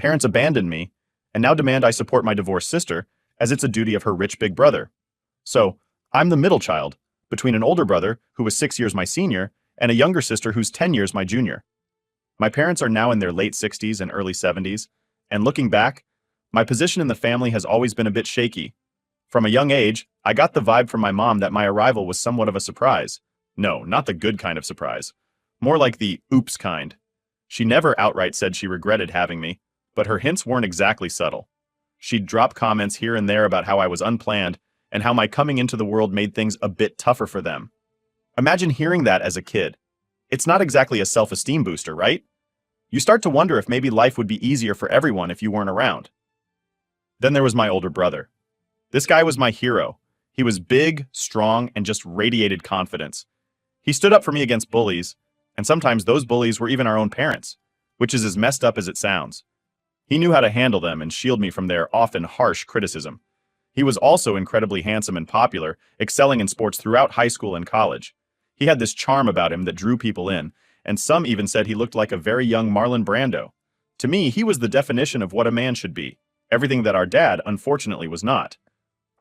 Parents abandoned me, and now demand I support my divorced sister, as it's a duty of her rich big brother. So, I'm the middle child, between an older brother, who was 6 years my senior, and a younger sister who's 10 years my junior. My parents are now in their late 60s and early 70s, and looking back, my position in the family has always been a bit shaky. From a young age, I got the vibe from my mom that my arrival was somewhat of a surprise. No, not the good kind of surprise. More like the oops kind. She never outright said she regretted having me, but her hints weren't exactly subtle. She'd drop comments here and there about how I was unplanned and how my coming into the world made things a bit tougher for them. Imagine hearing that as a kid. It's not exactly a self-esteem booster, right? You start to wonder if maybe life would be easier for everyone if you weren't around. Then there was my older brother. This guy was my hero. He was big, strong, and just radiated confidence. He stood up for me against bullies, and sometimes those bullies were even our own parents, which is as messed up as it sounds. He knew how to handle them and shield me from their often harsh criticism. He was also incredibly handsome and popular, excelling in sports throughout high school and college. He had this charm about him that drew people in, and some even said he looked like a very young Marlon Brando. To me, he was the definition of what a man should be, everything that our dad, unfortunately, was not.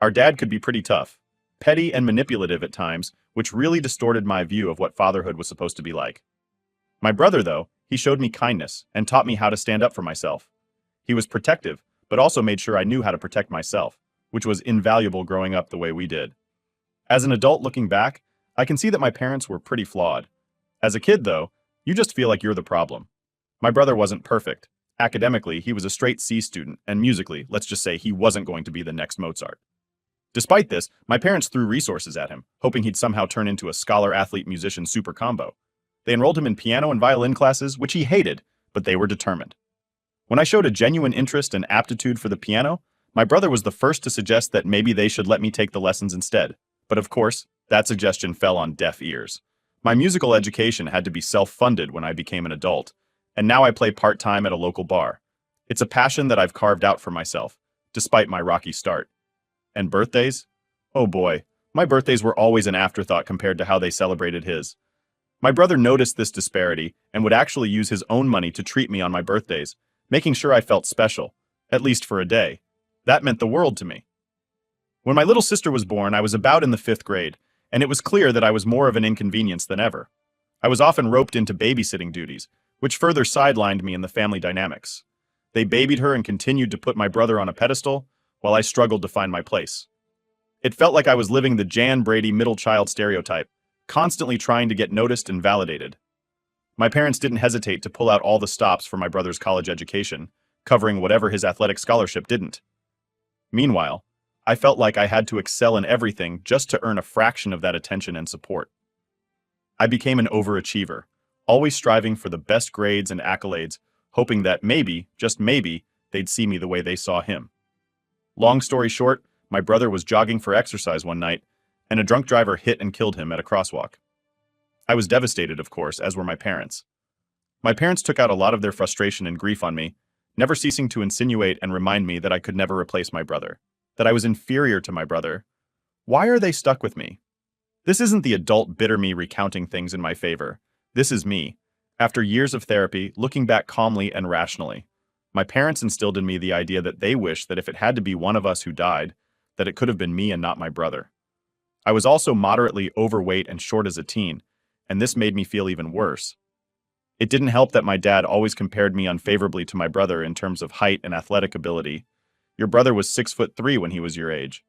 Our dad could be pretty tough, petty and manipulative at times, which really distorted my view of what fatherhood was supposed to be like. My brother, though, he showed me kindness and taught me how to stand up for myself. He was protective, but also made sure I knew how to protect myself, which was invaluable growing up the way we did. As an adult looking back, I can see that my parents were pretty flawed. As a kid, though, you just feel like you're the problem. My brother wasn't perfect. Academically, he was a straight C student, and musically, let's just say he wasn't going to be the next Mozart. Despite this, my parents threw resources at him, hoping he'd somehow turn into a scholar-athlete-musician super combo. They enrolled him in piano and violin classes, which he hated, but they were determined. When I showed a genuine interest and aptitude for the piano, my brother was the first to suggest that maybe they should let me take the lessons instead. But of course, that suggestion fell on deaf ears. My musical education had to be self-funded when I became an adult, and now I play part-time at a local bar. It's a passion that I've carved out for myself, despite my rocky start. And birthdays? Oh boy, my birthdays were always an afterthought compared to how they celebrated his. My brother noticed this disparity and would actually use his own money to treat me on my birthdays, making sure I felt special, at least for a day. That meant the world to me. When my little sister was born, I was about in the 5th grade, and it was clear that I was more of an inconvenience than ever. I was often roped into babysitting duties, which further sidelined me in the family dynamics. They babied her and continued to put my brother on a pedestal, while I struggled to find my place. It felt like I was living the Jan Brady middle child stereotype, constantly trying to get noticed and validated. My parents didn't hesitate to pull out all the stops for my brother's college education, covering whatever his athletic scholarship didn't. Meanwhile, I felt like I had to excel in everything just to earn a fraction of that attention and support. I became an overachiever, always striving for the best grades and accolades, hoping that maybe, just maybe, they'd see me the way they saw him. Long story short, my brother was jogging for exercise one night, and a drunk driver hit and killed him at a crosswalk. I was devastated, of course, as were my parents. My parents took out a lot of their frustration and grief on me, never ceasing to insinuate and remind me that I could never replace my brother, that I was inferior to my brother. Why are they stuck with me? This isn't the adult bitter me recounting things in my favor. This is me, after years of therapy, looking back calmly and rationally. My parents instilled in me the idea that they wish that if it had to be one of us who died, that it could have been me and not my brother. I was also moderately overweight and short as a teen, and this made me feel even worse. It didn't help that my dad always compared me unfavorably to my brother in terms of height and athletic ability. Your brother was 6'3" when he was your age.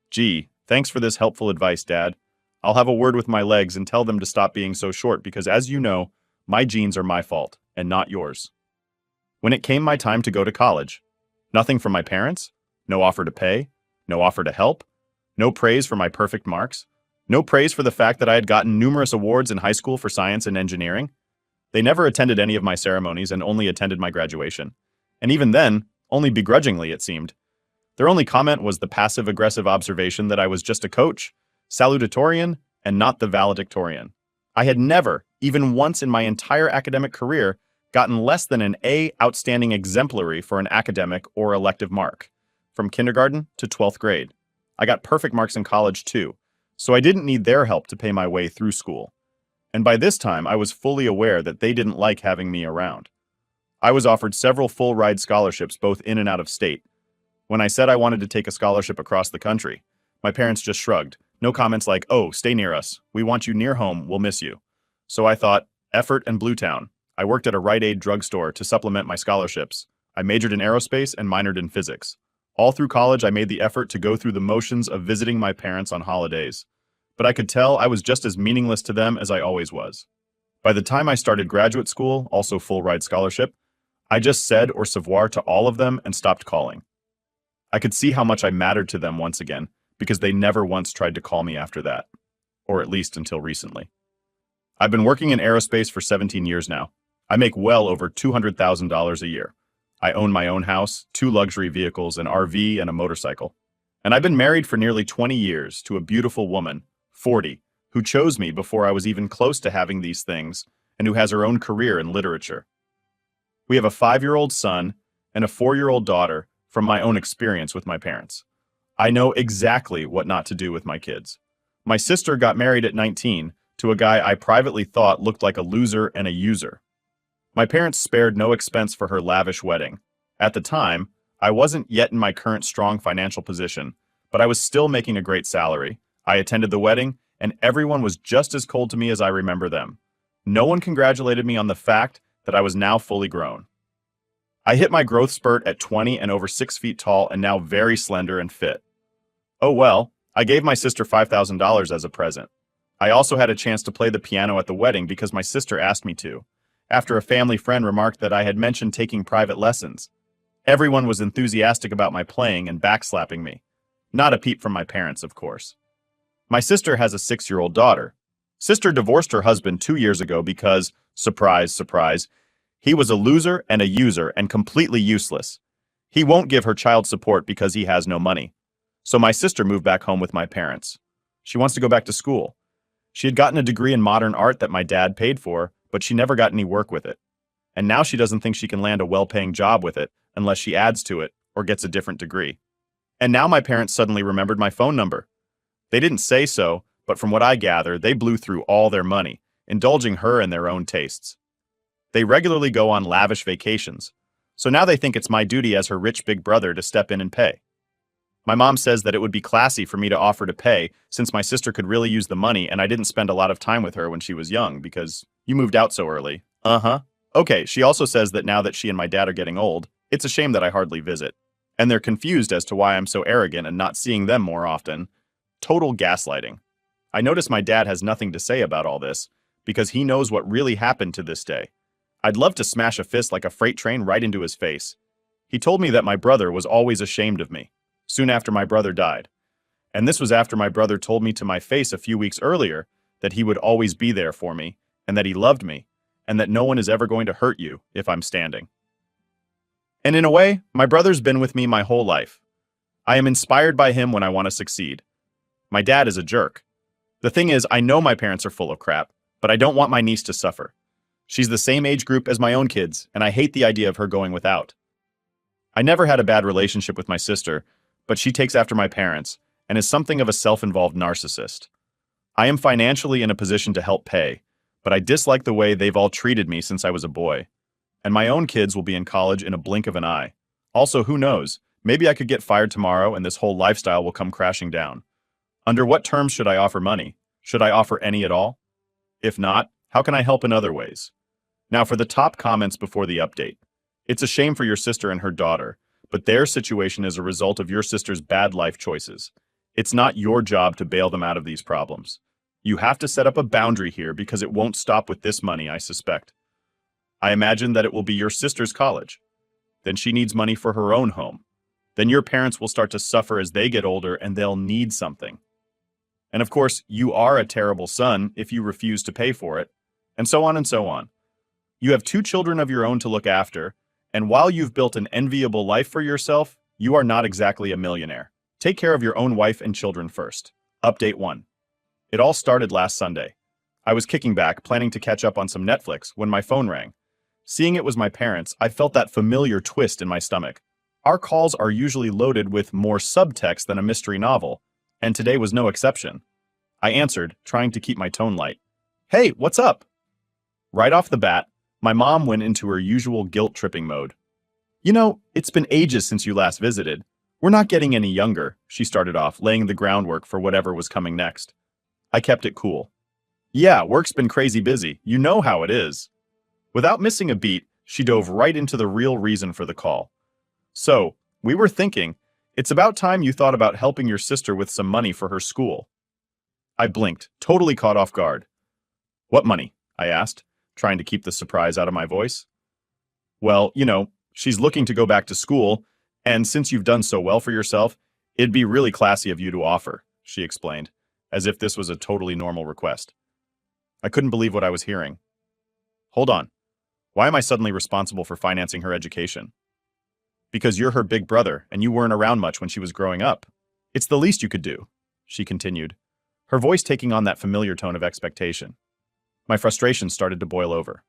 Gee, thanks for this helpful advice, Dad. I'll have a word with my legs and tell them to stop being so short because, as you know, my genes are my fault, and not yours. When it came my time to go to college, nothing from my parents, no offer to pay, no offer to help, no praise for my perfect marks, no praise for the fact that I had gotten numerous awards in high school for science and engineering. They never attended any of my ceremonies and only attended my graduation. And even then, only begrudgingly, it seemed. Their only comment was the passive-aggressive observation that I was just a coach, salutatorian, and not the valedictorian. I had never, even once in my entire academic career, gotten less than an A outstanding exemplary for an academic or elective mark, from kindergarten to 12th grade. I got perfect marks in college too, so I didn't need their help to pay my way through school. And by this time, I was fully aware that they didn't like having me around. I was offered several full-ride scholarships both in and out of state. When I said I wanted to take a scholarship across the country, my parents just shrugged. No comments like, "Oh, stay near us. We want you near home. We'll miss you." So I thought, effort and Bluetown. I worked at a Rite Aid drugstore to supplement my scholarships. I majored in aerospace and minored in physics. All through college, I made the effort to go through the motions of visiting my parents on holidays. But I could tell I was just as meaningless to them as I always was. By the time I started graduate school, also full-ride scholarship, I just said au revoir to all of them and stopped calling. I could see how much I mattered to them once again, because they never once tried to call me after that. Or at least until recently. I've been working in aerospace for 17 years now. I make well over $200,000 a year. I own my own house, 2 luxury vehicles, an RV, and a motorcycle. And I've been married for nearly 20 years to a beautiful woman, 40, who chose me before I was even close to having these things, and who has her own career in literature. We have a 5-year-old son and a 4-year-old daughter from my own experience with my parents. I know exactly what not to do with my kids. My sister got married at 19 to a guy I privately thought looked like a loser and a user. My parents spared no expense for her lavish wedding. At the time, I wasn't yet in my current strong financial position, but I was still making a great salary. I attended the wedding, and everyone was just as cold to me as I remember them. No one congratulated me on the fact that I was now fully grown. I hit my growth spurt at 20 and over 6 feet tall and now very slender and fit. Oh well, I gave my sister $5,000 as a present. I also had a chance to play the piano at the wedding because my sister asked me to, after a family friend remarked that I had mentioned taking private lessons. Everyone was enthusiastic about my playing and backslapping me. Not a peep from my parents, of course. My sister has a 6-year-old daughter. Sister divorced her husband 2 years ago because, surprise, surprise, he was a loser and a user and completely useless. He won't give her child support because he has no money. So my sister moved back home with my parents. She wants to go back to school. She had gotten a degree in modern art that my dad paid for, but she never got any work with it. And now she doesn't think she can land a well-paying job with it unless she adds to it or gets a different degree. And now my parents suddenly remembered my phone number. They didn't say so, but from what I gather, they blew through all their money, indulging her in their own tastes. They regularly go on lavish vacations, so now they think it's my duty as her rich big brother to step in and pay. My mom says that it would be classy for me to offer to pay since my sister could really use the money and I didn't spend a lot of time with her when she was young because you moved out so early. Uh-huh. Okay, she also says that now that she and my dad are getting old, it's a shame that I hardly visit. And they're confused as to why I'm so arrogant and not seeing them more often. Total gaslighting. I notice my dad has nothing to say about all this because he knows what really happened to this day. I'd love to smash a fist like a freight train right into his face. He told me that my brother was always ashamed of me, soon after my brother died. And this was after my brother told me to my face a few weeks earlier that he would always be there for me, and that he loved me, and that no one is ever going to hurt you if I'm standing. And in a way, my brother's been with me my whole life. I am inspired by him when I want to succeed. My dad is a jerk. The thing is, I know my parents are full of crap, but I don't want my niece to suffer. She's the same age group as my own kids, and I hate the idea of her going without. I never had a bad relationship with my sister, but she takes after my parents and is something of a self-involved narcissist. I am financially in a position to help pay, but I dislike the way they've all treated me since I was a boy. And my own kids will be in college in a blink of an eye. Also, who knows? Maybe I could get fired tomorrow and this whole lifestyle will come crashing down. Under what terms should I offer money? Should I offer any at all? If not, how can I help in other ways? Now for the top comments before the update. It's a shame for your sister and her daughter, but their situation is a result of your sister's bad life choices. It's not your job to bail them out of these problems. You have to set up a boundary here because it won't stop with this money, I suspect. I imagine that it will be your sister's college. Then she needs money for her own home. Then your parents will start to suffer as they get older and they'll need something. And of course, you are a terrible son if you refuse to pay for it, and so on and so on. You have 2 children of your own to look after, and while you've built an enviable life for yourself, you are not exactly a millionaire. Take care of your own wife and children first. Update 1. It all started last Sunday. I was kicking back, planning to catch up on some Netflix, when my phone rang. Seeing it was my parents, I felt that familiar twist in my stomach. Our calls are usually loaded with more subtext than a mystery novel, and today was no exception. I answered, trying to keep my tone light. "Hey, what's up?" Right off the bat, My mom went into her usual guilt-tripping mode. It's been ages since you last visited. We're not getting any younger, she started off, laying the groundwork for whatever was coming next. I kept it cool. Yeah, work's been crazy busy. You know how it is. Without missing a beat, she dove right into the real reason for the call. So, we were thinking, it's about time you thought about helping your sister with some money for her school. I blinked, totally caught off guard. What money? I asked, trying to keep the surprise out of my voice. Well, she's looking to go back to school, and since you've done so well for yourself, it'd be really classy of you to offer, she explained, as if this was a totally normal request. I couldn't believe what I was hearing. Hold on. Why am I suddenly responsible for financing her education? Because you're her big brother, and you weren't around much when she was growing up. It's the least you could do, she continued, her voice taking on that familiar tone of expectation. My frustration started to boil over.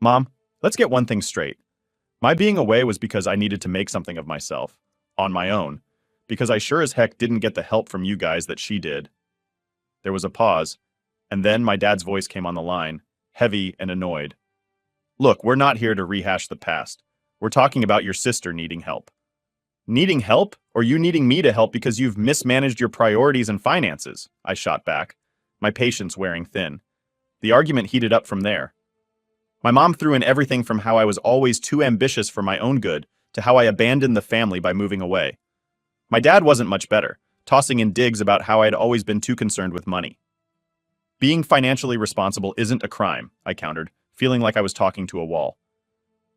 Mom, let's get one thing straight. My being away was because I needed to make something of myself, on my own, because I sure as heck didn't get the help from you guys that she did. There was a pause, and then my dad's voice came on the line, heavy and annoyed. Look, we're not here to rehash the past. We're talking about your sister needing help. Needing help? Or you needing me to help because you've mismanaged your priorities and finances? I shot back, my patience wearing thin. The argument heated up from there. My mom threw in everything from how I was always too ambitious for my own good to how I abandoned the family by moving away. My dad wasn't much better, tossing in digs about how I'd always been too concerned with money. Being financially responsible isn't a crime, I countered, feeling like I was talking to a wall.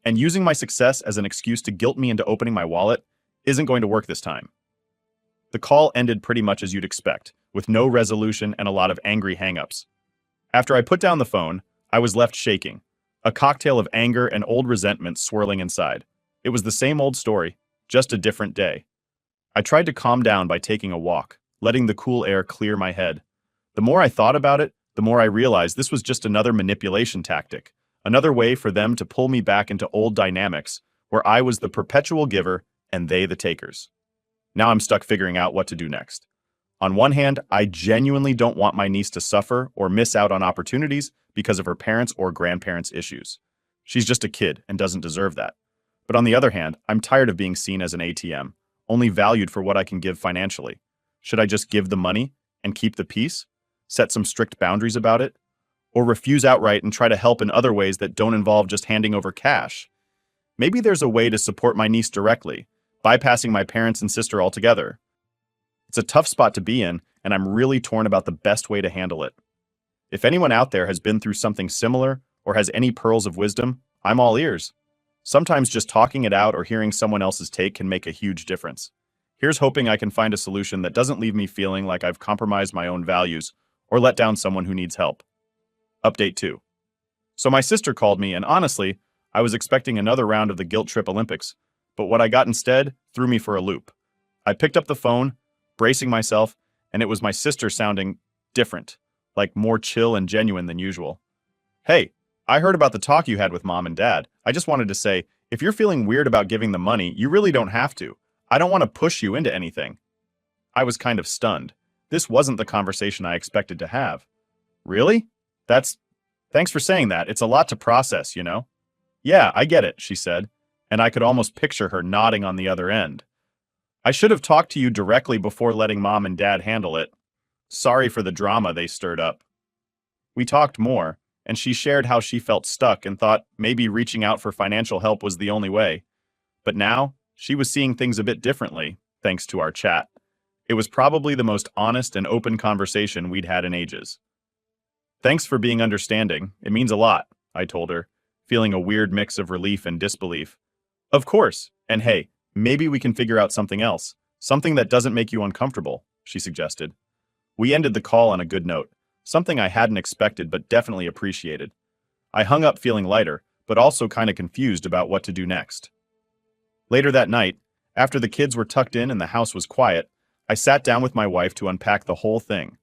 And using my success as an excuse to guilt me into opening my wallet isn't going to work this time. The call ended pretty much as you'd expect, with no resolution and a lot of angry hang-ups. After I put down the phone, I was left shaking, a cocktail of anger and old resentment swirling inside. It was the same old story, just a different day. I tried to calm down by taking a walk, letting the cool air clear my head. The more I thought about it, the more I realized this was just another manipulation tactic, another way for them to pull me back into old dynamics, where I was the perpetual giver and they the takers. Now I'm stuck figuring out what to do next. On one hand, I genuinely don't want my niece to suffer or miss out on opportunities because of her parents' or grandparents' issues. She's just a kid and doesn't deserve that. But on the other hand, I'm tired of being seen as an ATM, only valued for what I can give financially. Should I just give the money and keep the peace? Set some strict boundaries about it? Or refuse outright and try to help in other ways that don't involve just handing over cash? Maybe there's a way to support my niece directly, bypassing my parents and sister altogether. It's a tough spot to be in, and I'm really torn about the best way to handle it. If anyone out there has been through something similar or has any pearls of wisdom, I'm all ears. Sometimes just talking it out or hearing someone else's take can make a huge difference. Here's hoping I can find a solution that doesn't leave me feeling like I've compromised my own values or let down someone who needs help. Update 2. So my sister called me, and honestly, I was expecting another round of the guilt trip Olympics, but what I got instead threw me for a loop. I picked up the phone, bracing myself, and it was my sister sounding different, like more chill and genuine than usual. Hey, I heard about the talk you had with Mom and Dad. I just wanted to say, if you're feeling weird about giving the money, you really don't have to. I don't want to push you into anything. I was kind of stunned. This wasn't the conversation I expected to have. Really? Thanks for saying that. It's a lot to process, you know? Yeah, I get it, she said, and I could almost picture her nodding on the other end. I should have talked to you directly before letting Mom and Dad handle it. Sorry for the drama they stirred up. We talked more, and she shared how she felt stuck and thought maybe reaching out for financial help was the only way. But now, she was seeing things a bit differently, thanks to our chat. It was probably the most honest and open conversation we'd had in ages. Thanks for being understanding. It means a lot, I told her, feeling a weird mix of relief and disbelief. Of course, and hey, maybe we can figure out something else, something that doesn't make you uncomfortable, she suggested. We ended the call on a good note, something I hadn't expected but definitely appreciated. I hung up feeling lighter, but also kind of confused about what to do next. Later that night, after the kids were tucked in and the house was quiet, I sat down with my wife to unpack the whole thing.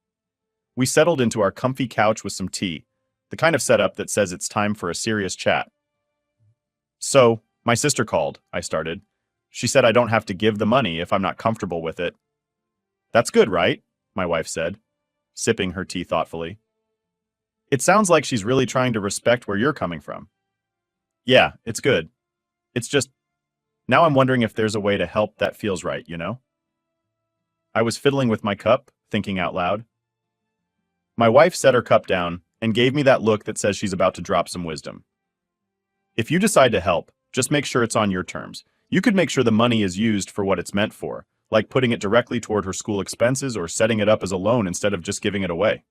We settled into our comfy couch with some tea, the kind of setup that says it's time for a serious chat. So, my sister called, I started. She said I don't have to give the money if I'm not comfortable with it. That's good, right? My wife said, sipping her tea thoughtfully. It sounds like she's really trying to respect where you're coming from. Yeah, it's good. It's just, now I'm wondering if there's a way to help that feels right, you know? I was fiddling with my cup, thinking out loud. My wife set her cup down and gave me that look that says she's about to drop some wisdom. If you decide to help, just make sure it's on your terms. You could make sure the money is used for what it's meant for, like putting it directly toward her school expenses or setting it up as a loan instead of just giving it away.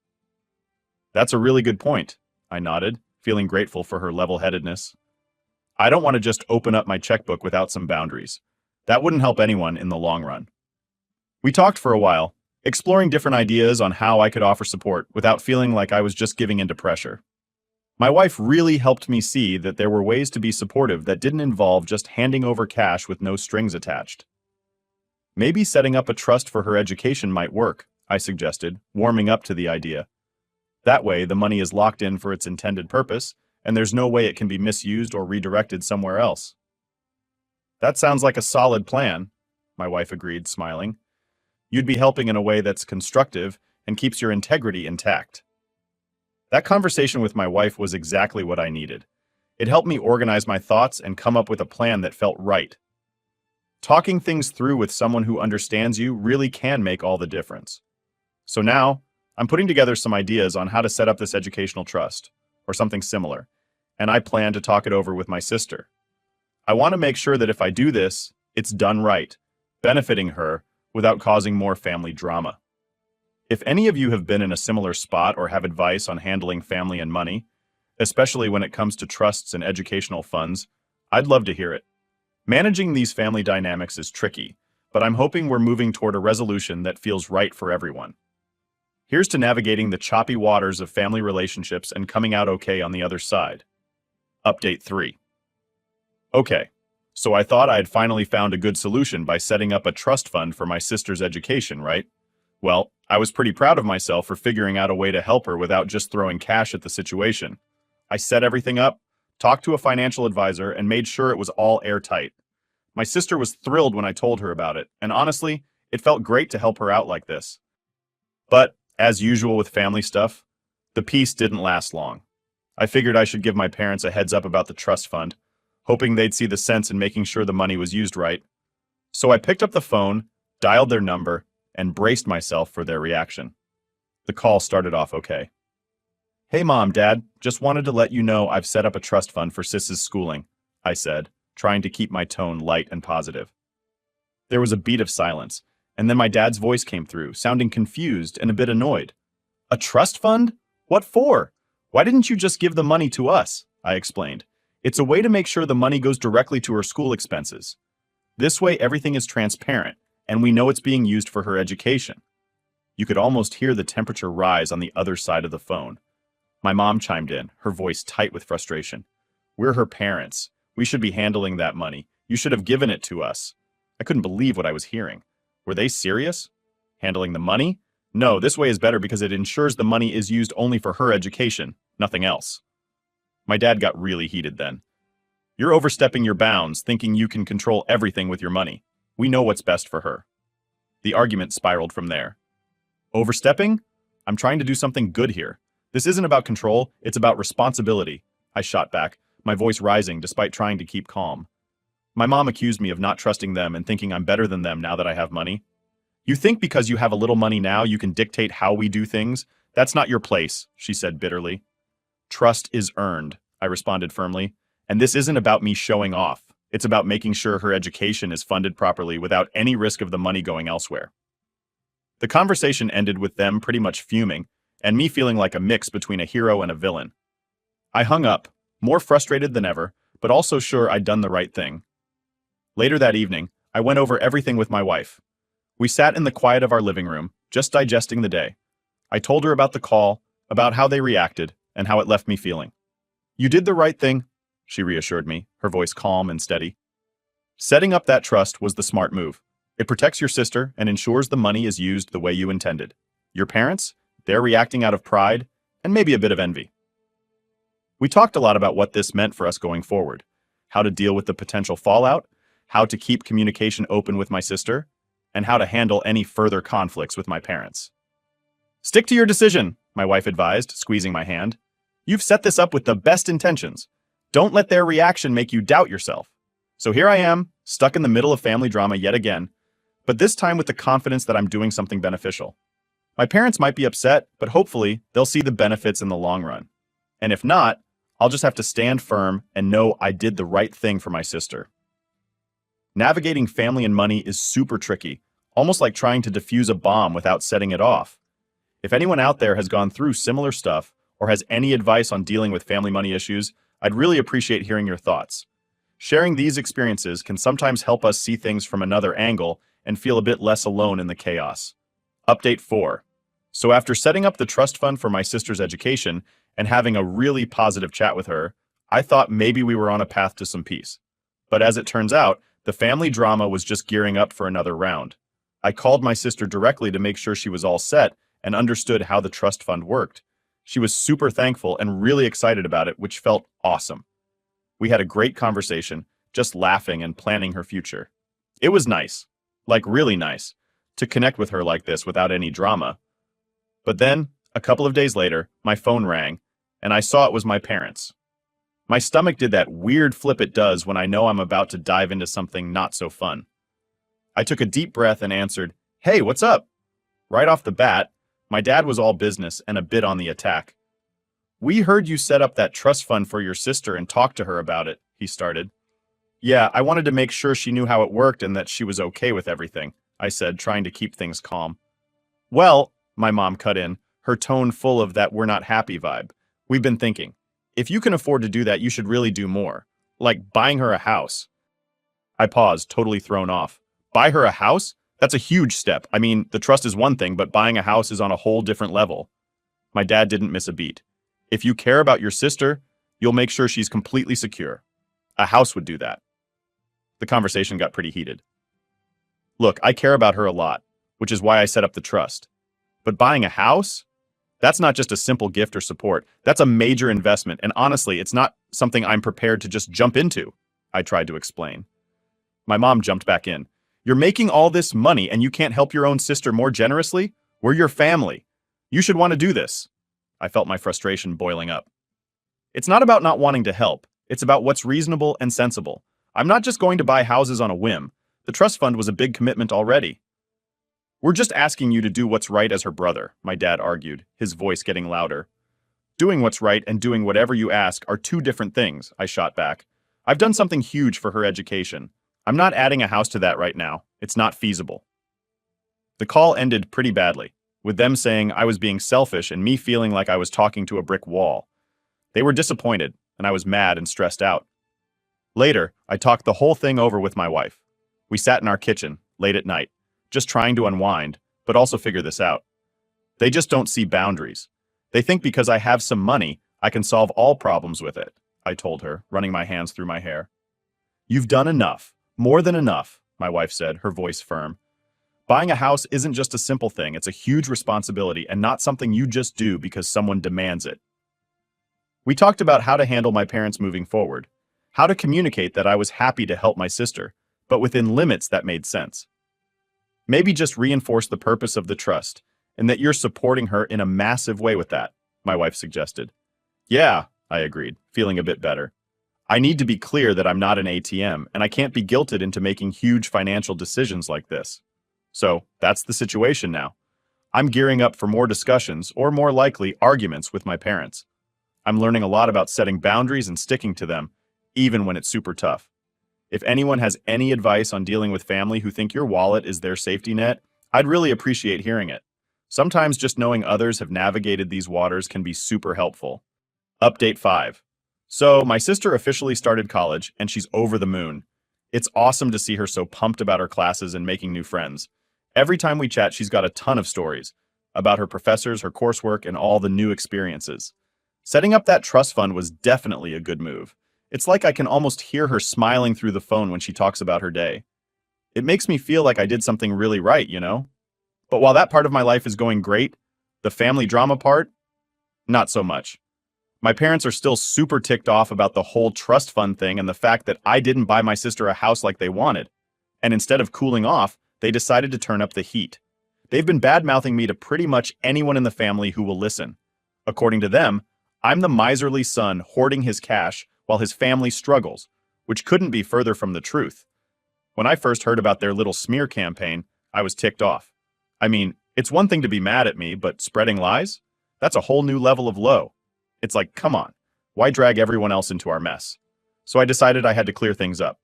That's a really good point, I nodded, feeling grateful for her level-headedness. I don't want to just open up my checkbook without some boundaries. That wouldn't help anyone in the long run. We talked for a while, exploring different ideas on how I could offer support without feeling like I was just giving into pressure. My wife really helped me see that there were ways to be supportive that didn't involve just handing over cash with no strings attached. Maybe setting up a trust for her education might work, I suggested, warming up to the idea. That way, the money is locked in for its intended purpose, and there's no way it can be misused or redirected somewhere else. That sounds like a solid plan, my wife agreed, smiling. You'd be helping in a way that's constructive and keeps your integrity intact. That conversation with my wife was exactly what I needed. It helped me organize my thoughts and come up with a plan that felt right. Talking things through with someone who understands you really can make all the difference. So now, I'm putting together some ideas on how to set up this educational trust, or something similar, and I plan to talk it over with my sister. I want to make sure that if I do this, it's done right, benefiting her without causing more family drama. If any of you have been in a similar spot or have advice on handling family and money, especially when it comes to trusts and educational funds, I'd love to hear it. Managing these family dynamics is tricky, but I'm hoping we're moving toward a resolution that feels right for everyone. Here's to navigating the choppy waters of family relationships and coming out okay on the other side. Update 3. Okay, so I thought I had finally found a good solution by setting up a trust fund for my sister's education, right? Well, I was pretty proud of myself for figuring out a way to help her without just throwing cash at the situation. I set everything up, talked to a financial advisor, and made sure it was all airtight. My sister was thrilled when I told her about it, and honestly, it felt great to help her out like this. But, as usual with family stuff, the peace didn't last long. I figured I should give my parents a heads up about the trust fund, hoping they'd see the sense in making sure the money was used right. So I picked up the phone, dialed their number, and braced myself for their reaction. The call started off okay. Hey Mom, Dad, just wanted to let you know I've set up a trust fund for Sis's schooling, I said, trying to keep my tone light and positive. There was a beat of silence, and then my dad's voice came through, sounding confused and a bit annoyed. A trust fund? What for? Why didn't you just give the money to us? I explained. It's a way to make sure the money goes directly to her school expenses. This way everything is transparent, and we know it's being used for her education. You could almost hear the temperature rise on the other side of the phone. My mom chimed in, her voice tight with frustration. We're her parents. We should be handling that money. You should have given it to us. I couldn't believe what I was hearing. Were they serious? Handling the money? No, this way is better because it ensures the money is used only for her education, nothing else. My dad got really heated then. You're overstepping your bounds, thinking you can control everything with your money. We know what's best for her. The argument spiraled from there. Overstepping? I'm trying to do something good here. This isn't about control, it's about responsibility, I shot back, my voice rising despite trying to keep calm. My mom accused me of not trusting them and thinking I'm better than them now that I have money. You think because you have a little money now you can dictate how we do things? That's not your place, she said bitterly. Trust is earned, I responded firmly, and this isn't about me showing off. It's about making sure her education is funded properly without any risk of the money going elsewhere. The conversation ended with them pretty much fuming, and me feeling like a mix between a hero and a villain. I hung up, more frustrated than ever, but also sure I'd done the right thing. Later that evening, I went over everything with my wife. We sat in the quiet of our living room, just digesting the day. I told her about the call, about how they reacted, and how it left me feeling. You did the right thing, she reassured me, her voice calm and steady. Setting up that trust was the smart move. It protects your sister and ensures the money is used the way you intended. Your parents? They're reacting out of pride and maybe a bit of envy. We talked a lot about what this meant for us going forward, how to deal with the potential fallout, how to keep communication open with my sister, and how to handle any further conflicts with my parents. Stick to your decision, my wife advised, squeezing my hand. You've set this up with the best intentions. Don't let their reaction make you doubt yourself. So here I am, stuck in the middle of family drama yet again, but this time with the confidence that I'm doing something beneficial. My parents might be upset, but hopefully they'll see the benefits in the long run. And if not, I'll just have to stand firm and know I did the right thing for my sister. Navigating family and money is super tricky, almost like trying to defuse a bomb without setting it off. If anyone out there has gone through similar stuff or has any advice on dealing with family money issues, I'd really appreciate hearing your thoughts. Sharing these experiences can sometimes help us see things from another angle and feel a bit less alone in the chaos. Update 4. So after setting up the trust fund for my sister's education and having a really positive chat with her, I thought maybe we were on a path to some peace. But as it turns out, the family drama was just gearing up for another round. I called my sister directly to make sure she was all set and understood how the trust fund worked. She was super thankful and really excited about it, which felt awesome. We had a great conversation, just laughing and planning her future. It was nice, like really nice, to connect with her like this without any drama. But then, a couple of days later, my phone rang, and I saw it was my parents. My stomach did that weird flip it does when I know I'm about to dive into something not so fun. I took a deep breath and answered, "Hey, what's up?" Right off the bat, my dad was all business and a bit on the attack. "We heard you set up that trust fund for your sister and talked to her about it," he started. "Yeah, I wanted to make sure she knew how it worked and that she was okay with everything," I said, trying to keep things calm. "Well," my mom cut in, her tone full of that we're not happy vibe, "we've been thinking, if you can afford to do that, you should really do more. Like buying her a house." I paused, totally thrown off. Buy her a house? That's a huge step. I mean, the trust is one thing, but buying a house is on a whole different level. My dad didn't miss a beat. "If you care about your sister, you'll make sure she's completely secure. A house would do that." The conversation got pretty heated. "Look, I care about her a lot, which is why I set up the trust. But buying a house? That's not just a simple gift or support. That's a major investment, and honestly, it's not something I'm prepared to just jump into," I tried to explain. My mom jumped back in. "You're making all this money and you can't help your own sister more generously? We're your family. You should want to do this." I felt my frustration boiling up. "It's not about not wanting to help. It's about what's reasonable and sensible. I'm not just going to buy houses on a whim. The trust fund was a big commitment already." "We're just asking you to do what's right as her brother," my dad argued, his voice getting louder. "Doing what's right and doing whatever you ask are two different things," I shot back. "I've done something huge for her education. I'm not adding a house to that right now. It's not feasible." The call ended pretty badly, with them saying I was being selfish and me feeling like I was talking to a brick wall. They were disappointed, and I was mad and stressed out. Later, I talked the whole thing over with my wife. We sat in our kitchen, late at night, just trying to unwind, but also figure this out. They just don't see boundaries. They think because I have some money, I can solve all problems with it, I told her, running my hands through my hair. "You've done enough, more than enough," my wife said, her voice firm. "Buying a house isn't just a simple thing, it's a huge responsibility and not something you just do because someone demands it." We talked about how to handle my parents moving forward, how to communicate that I was happy to help my sister, but within limits that made sense. Maybe just reinforce the purpose of the trust, and that you're supporting her in a massive way with that, my wife suggested. "Yeah," I agreed, feeling a bit better. "I need to be clear that I'm not an ATM, and I can't be guilted into making huge financial decisions like this." So, that's the situation now. I'm gearing up for more discussions, or more likely, arguments with my parents. I'm learning a lot about setting boundaries and sticking to them, even when it's super tough. If anyone has any advice on dealing with family who think your wallet is their safety net, I'd really appreciate hearing it. Sometimes just knowing others have navigated these waters can be super helpful. Update 5. So, my sister officially started college, and she's over the moon. It's awesome to see her so pumped about her classes and making new friends. Every time we chat, she's got a ton of stories about her professors, her coursework, and all the new experiences. Setting up that trust fund was definitely a good move. It's like I can almost hear her smiling through the phone when she talks about her day. It makes me feel like I did something really right, you know? But while that part of my life is going great, the family drama part, not so much. My parents are still super ticked off about the whole trust fund thing and the fact that I didn't buy my sister a house like they wanted. And instead of cooling off, they decided to turn up the heat. They've been bad-mouthing me to pretty much anyone in the family who will listen. According to them, I'm the miserly son hoarding his cash while his family struggles, which couldn't be further from the truth. When I first heard about their little smear campaign, I was ticked off. I mean, it's one thing to be mad at me, but spreading lies? That's a whole new level of low. It's like, come on, why drag everyone else into our mess? So I decided I had to clear things up.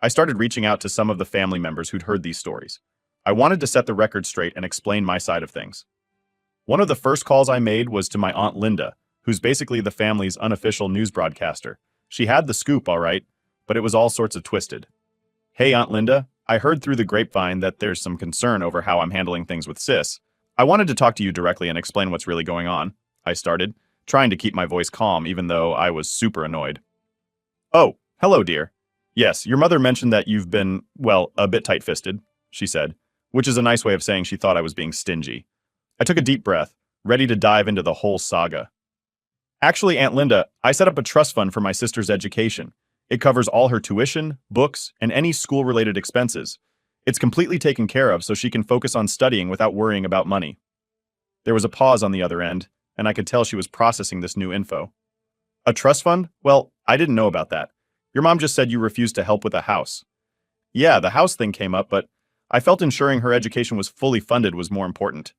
I started reaching out to some of the family members who'd heard these stories. I wanted to set the record straight and explain my side of things. One of the first calls I made was to my Aunt Linda, who's basically the family's unofficial news broadcaster. She had the scoop, all right, but it was all sorts of twisted. Hey, Aunt Linda, I heard through the grapevine that there's some concern over how I'm handling things with Sis. I wanted to talk to you directly and explain what's really going on, I started, trying to keep my voice calm even though I was super annoyed. Oh, hello, dear. Yes, your mother mentioned that you've been, well, a bit tight-fisted, she said, which is a nice way of saying she thought I was being stingy. I took a deep breath, ready to dive into the whole saga. Actually, Aunt Linda, I set up a trust fund for my sister's education. It covers all her tuition, books, and any school-related expenses. It's completely taken care of so she can focus on studying without worrying about money. There was a pause on the other end, and I could tell she was processing this new info. A trust fund? Well, I didn't know about that. Your mom just said you refused to help with a house. Yeah, the house thing came up, but I felt ensuring her education was fully funded was more important.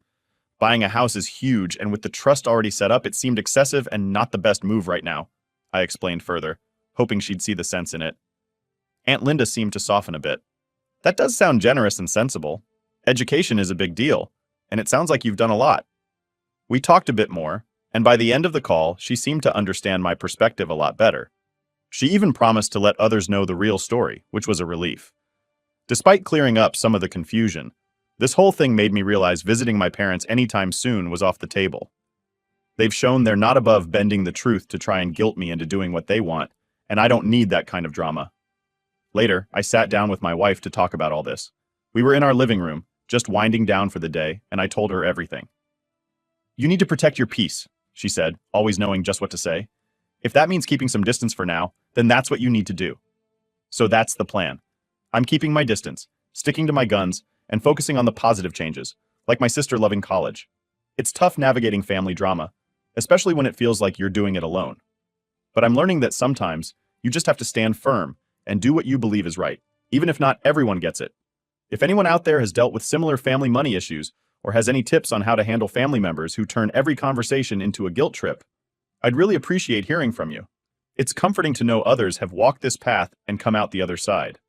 Buying a house is huge, and with the trust already set up, it seemed excessive and not the best move right now, I explained further, hoping she'd see the sense in it. Aunt Linda seemed to soften a bit. That does sound generous and sensible. Education is a big deal, and it sounds like you've done a lot. We talked a bit more, and by the end of the call, she seemed to understand my perspective a lot better. She even promised to let others know the real story, which was a relief. Despite clearing up some of the confusion, this whole thing made me realize visiting my parents anytime soon was off the table. They've shown they're not above bending the truth to try and guilt me into doing what they want, and I don't need that kind of drama. Later, I sat down with my wife to talk about all this. We were in our living room, just winding down for the day, and I told her everything. You need to protect your peace, she said, always knowing just what to say. If that means keeping some distance for now, then that's what you need to do. So that's the plan. I'm keeping my distance, sticking to my guns, and focusing on the positive changes, like my sister loving college. It's tough navigating family drama, especially when it feels like you're doing it alone. But I'm learning that sometimes you just have to stand firm and do what you believe is right, even if not everyone gets it. If anyone out there has dealt with similar family money issues or has any tips on how to handle family members who turn every conversation into a guilt trip, I'd really appreciate hearing from you. It's comforting to know others have walked this path and come out the other side.